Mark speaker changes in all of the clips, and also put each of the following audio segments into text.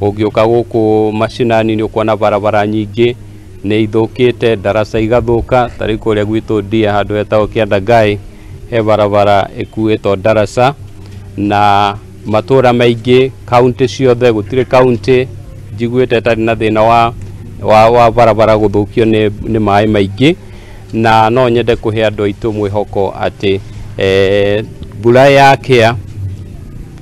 Speaker 1: Ũngĩũka gũkũ mashinani nĩ ũkuona barabara nyingĩ nĩ ithũkĩte, daraca igathũka. Tarĩu kũrĩa gwitũ Ndia handũ hetagwo Kĩandangai he barabara ĩkuĩtwo daraca, na matũra maingĩ kaunti ciothe gũtirĩ kaunti njiguĩte ĩtarĩ na thĩna wa barabara gũthũkio nĩ maĩ maingĩ. Na no nyende kũhe andũ aitũ mwĩhoko atĩ mbura yakĩa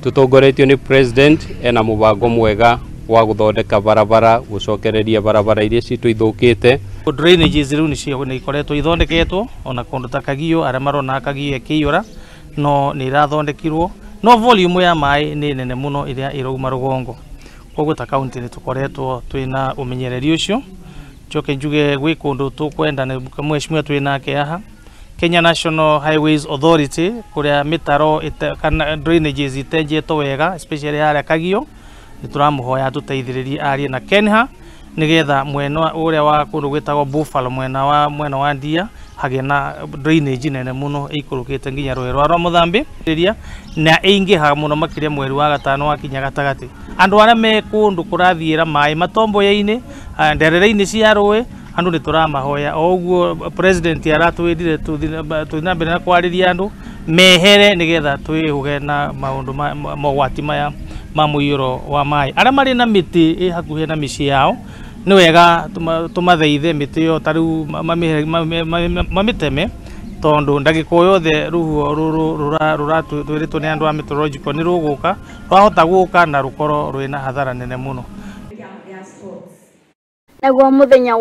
Speaker 1: tũtongoretio nĩ president ena mũbango mwega wa gũthondeka barabara, gũcokereria barabara iria citũ ithũkĩte.
Speaker 2: Drainages rĩu nĩ ikoretwo ithondeketwo ona kũndũ ta Kagio, arĩa marona Kagio ĩkĩiyũra no nĩ irathondekirwo, no volume ya maĩ nĩ nene mũno ĩrĩa ĩrauma rũgongo. Koguo ta kaunti nĩ tũkoretwo twĩna ũmenyereri ũcio. Njoke njuge gwĩ kũndũ tũkwenda mheshimiwa twĩnake haha, Kenya National Highways Authority, kũrĩa mĩtaro kana drainages itenjetwo wega, especially harĩa Kagio, nĩ tũramũhoya tũteithĩrĩrie arie na Kenha nĩgetha mwena ũrĩa wa kũndũ gwĩtagwo Buffalo mwena wa Ndia hagĩe na drainage nene mũno ĩikũrũkĩte nginya rũĩ rwa Mũthambi na ĩingĩha mũno makĩria mweri wa gatano wakinya gatagatĩ. Andũ arĩa me kũndũ kũrathiĩra maĩ matomboya-inĩ, nderere-inĩ cia rũĩ, andũ nĩ tũramahoya o ũguo president aratwĩrire tũthiĩ na mbere na kwarĩria andũ mehere nĩgetha twĩhũge na maũndũ mogwati maya ma mũiyũro wa maĩ. Arĩa marĩ na mĩtĩ ĩ hakuhĩ na mĩciĩ yao nĩ wega tũmatheithe mĩtĩ ĩyo tarĩu mamĩteme, tondũ ndagĩka yothe rũhuho rũratwĩrĩtwo nĩ andũ a meteorological nĩ rũgũka, rwahota gũka na rũkorwo rwĩna hathara nene mũno.
Speaker 3: Naguo mũthenya